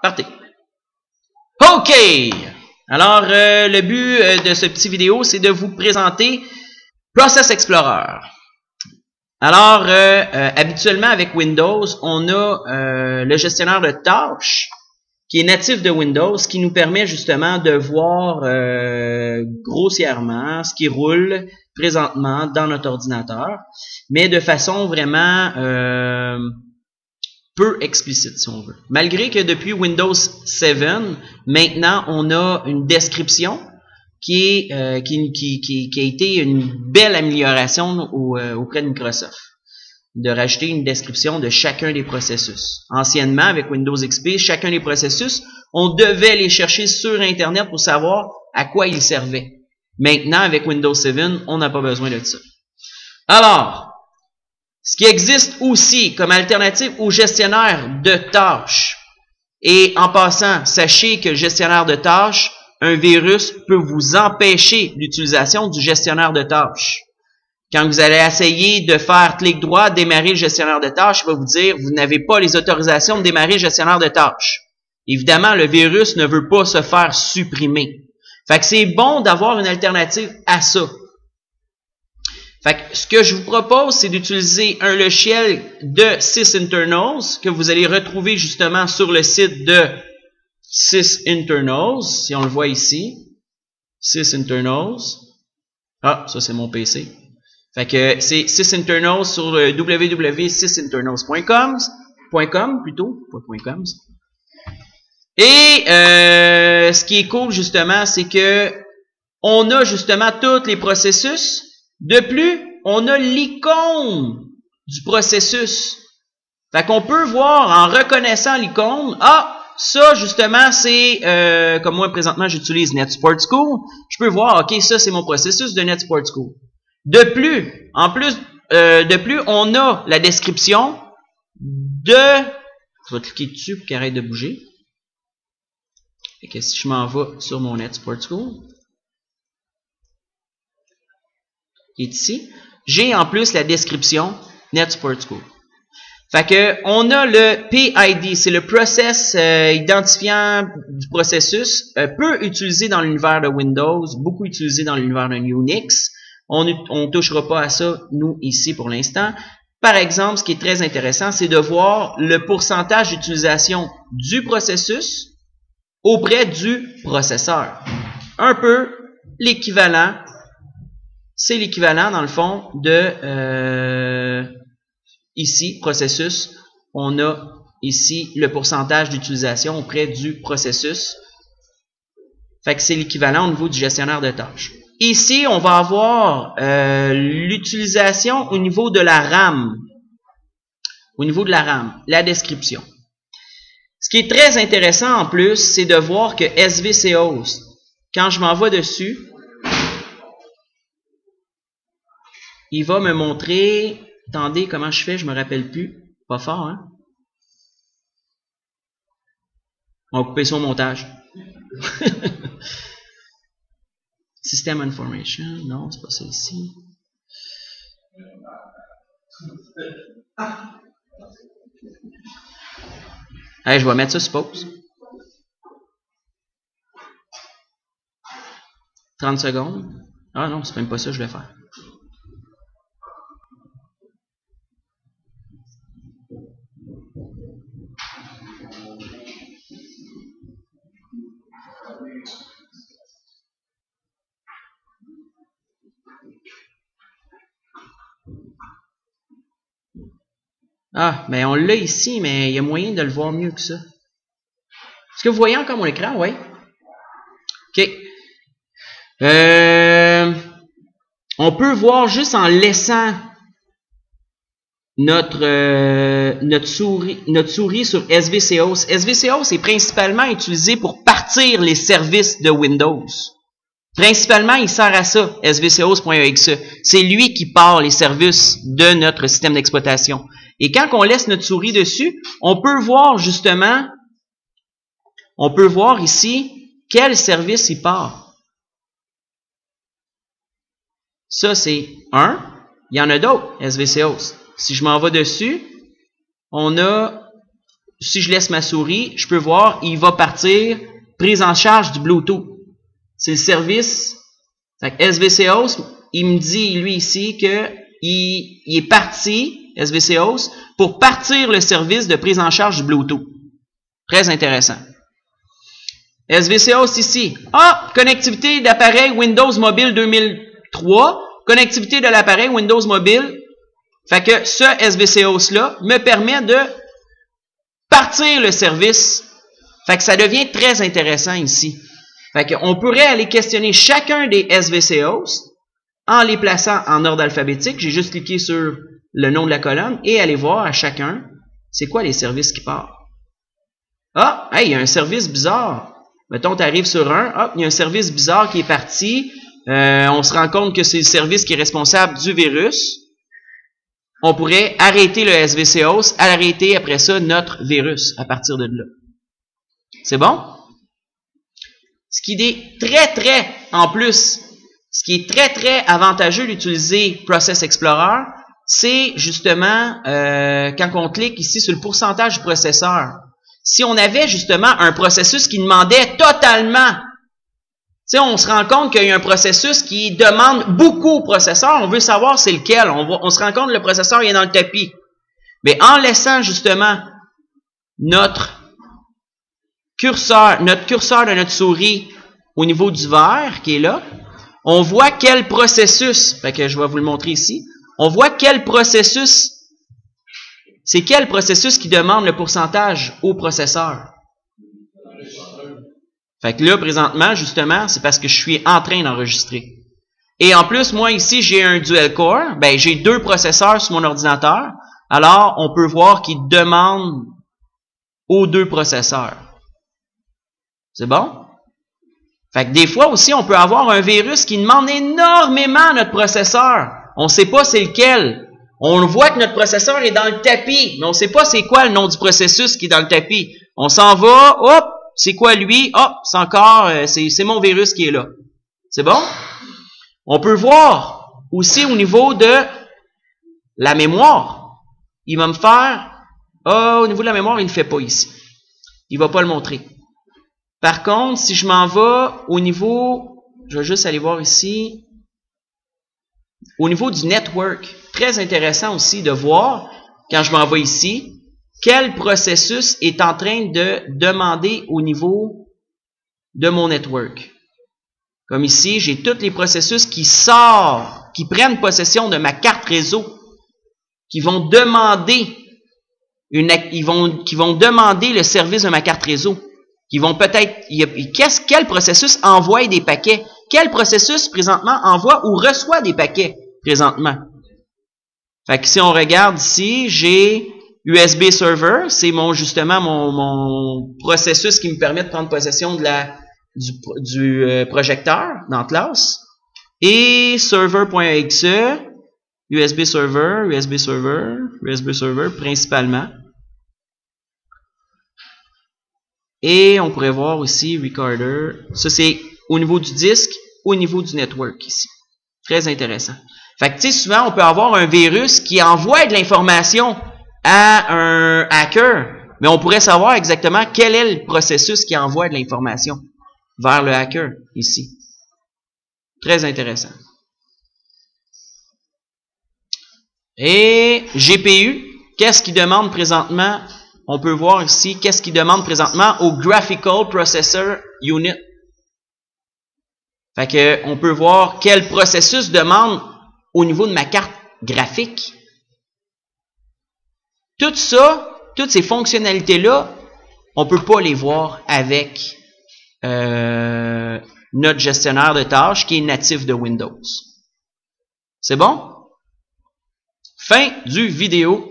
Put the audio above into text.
Partez. OK! Alors, le but de ce petit vidéo, c'est de vous présenter Process Explorer. Alors, habituellement, avec Windows, on a le gestionnaire de tâches qui est natif de Windows, qui nous permet justement de voir grossièrement ce qui roule présentement dans notre ordinateur, mais de façon vraiment peu explicite, si on veut. Malgré que depuis Windows 7, maintenant, on a une description qui a été une belle amélioration auprès de Microsoft, de rajouter une description de chacun des processus. Anciennement, avec Windows XP, chacun des processus, on devait les chercher sur Internet pour savoir à quoi ils servaient. Maintenant, avec Windows 7, on n'a pas besoin de ça. Alors, ce qui existe aussi comme alternative au gestionnaire de tâches, et en passant, sachez que le gestionnaire de tâches, un virus peut vous empêcher l'utilisation du gestionnaire de tâches. Quand vous allez essayer de faire clic droit, démarrer le gestionnaire de tâches, il va vous dire vous n'avez pas les autorisations de démarrer le gestionnaire de tâches. Évidemment, le virus ne veut pas se faire supprimer. Fait que c'est bon d'avoir une alternative à ça. Fait que ce que je vous propose, c'est d'utiliser un logiciel de sysinternals que vous allez retrouver justement sur le site de sysinternals, si on le voit ici. Sysinternals. Ah, ça c'est mon PC. Fait que c'est sysinternals sur www.sysinternals.com plutôt, pas .com. Et ce qui est cool justement, c'est que on a justement tous les processus. De plus, on a l'icône du processus. Fait qu'on peut voir en reconnaissant l'icône, ah, ça justement c'est, comme moi présentement j'utilise NetSport School, je peux voir, ok, ça c'est mon processus de NetSport School. De plus, on a la description de, je vais cliquer dessus pour qu'il arrête de bouger. Fait que si je m'en vais sur mon NetSport School, qui est ici, j'ai en plus la description NetSport School. Fait que on a le PID, c'est le process identifiant du processus, peu utilisé dans l'univers de Windows, beaucoup utilisé dans l'univers de Unix. On ne touchera pas à ça, nous, ici, pour l'instant. Par exemple, ce qui est très intéressant, c'est de voir le pourcentage d'utilisation du processus auprès du processeur. Un peu l'équivalent. C'est l'équivalent, dans le fond, de ici, processus. On a ici le pourcentage d'utilisation auprès du processus. Fait que c'est l'équivalent au niveau du gestionnaire de tâches. Ici, on va avoir l'utilisation au niveau de la RAM. Au niveau de la RAM, la description. Ce qui est très intéressant en plus, c'est de voir que SVCOS, quand je m'en vais dessus, il va me montrer, attendez, comment je fais, je me rappelle plus. Pas fort, hein? On va couper ça au montage. System Information, non, c'est pas ça ici. Allez, je vais mettre ça sur pause. 30 secondes. Ah non, c'est même pas ça que je vais faire. Ah, mais on l'a ici, mais il y a moyen de le voir mieux que ça. Est-ce que vous voyez encore mon écran? Oui. OK. On peut voir juste en laissant notre souris sur SVCOS. SVCOS est principalement utilisé pour partir les services de Windows. Principalement, il sert à ça, svcos.exe. C'est lui qui part les services de notre système d'exploitation. Et quand on laisse notre souris dessus, on peut voir justement, on peut voir ici quel service il part. Ça, c'est un. Il y en a d'autres, SVCOS. Si je m'en vais dessus, on a si je laisse ma souris, je peux voir, il va partir prise en charge du Bluetooth. C'est le service. SVC Host, il me dit, lui, ici, que il est parti, SVC Host, pour partir le service de prise en charge du Bluetooth. Très intéressant. SVC Host ici. Connectivité d'appareil Windows Mobile 2003. Connectivité de l'appareil Windows Mobile. Fait que ce SVC Host-là me permet de partir le service. Fait que ça devient très intéressant ici. Fait qu'on pourrait aller questionner chacun des SVC Hosts en les plaçant en ordre alphabétique. J'ai juste cliqué sur le nom de la colonne et aller voir à chacun c'est quoi les services qui partent. Il y a un service bizarre. Mettons, tu arrives sur un, il y a un service bizarre qui est parti. On se rend compte que c'est le service qui est responsable du virus. On pourrait arrêter le SVC Host, arrêter après ça notre virus à partir de là. C'est bon? Ce qui est ce qui est très avantageux d'utiliser Process Explorer, c'est justement quand on clique ici sur le pourcentage du processeur. Si on avait justement un processus qui demandait totalement, on se rend compte qu'il y a un processus qui demande beaucoup au processeur, on veut savoir c'est lequel, on se rend compte que le processeur est dans le tapis. Mais en laissant justement notre curseur de notre souris au niveau du vert qui est là, on voit quel processus, fait que je vais vous le montrer ici, on voit quel processus, c'est quel processus qui demande le pourcentage au processeur. Fait que là, présentement, justement, c'est parce que je suis en train d'enregistrer. Et en plus, moi ici, j'ai un dual core, j'ai 2 processeurs sur mon ordinateur, alors on peut voir qu'il demande aux 2 processeurs. C'est bon? Fait que des fois aussi, on peut avoir un virus qui demande énormément à notre processeur. On ne sait pas c'est lequel. On voit que notre processeur est dans le tapis, mais on ne sait pas c'est quoi le nom du processus qui est dans le tapis. On s'en va, hop, c'est quoi lui? C'est encore, c'est mon virus qui est là. C'est bon? On peut voir aussi au niveau de la mémoire. Il va me faire, au niveau de la mémoire, il ne le fait pas ici. Il ne va pas le montrer. Par contre, si je m'en vais au niveau, je vais juste aller voir ici, au niveau du network, très intéressant aussi de voir, quand je m'en vais ici, quel processus est en train de demander au niveau de mon network. Comme ici, j'ai tous les processus qui prennent possession de ma carte réseau, qui vont demander demander le service de ma carte réseau. Qui vont peut-être, quel processus envoie des paquets? Quel processus présentement envoie ou reçoit des paquets présentement? Fait que si on regarde ici, j'ai USB Server, c'est justement mon processus qui me permet de prendre possession de du projecteur dans classe. Et server.exe, USB Server principalement. Et on pourrait voir aussi Recorder. Ça, c'est au niveau du disque, au niveau du network ici. Très intéressant. Fait que, tu sais, souvent, on peut avoir un virus qui envoie de l'information à un hacker, mais on pourrait savoir exactement quel est le processus qui envoie de l'information vers le hacker ici. Très intéressant. Et GPU, qu'est-ce qu'il demande présentement? On peut voir ici qu'est-ce qu'il demande présentement au Graphical Processor Unit. Fait que on peut voir quel processus demande au niveau de ma carte graphique. Tout ça, toutes ces fonctionnalités-là, on ne peut pas les voir avec notre gestionnaire de tâches qui est natif de Windows. C'est bon? Fin du vidéo.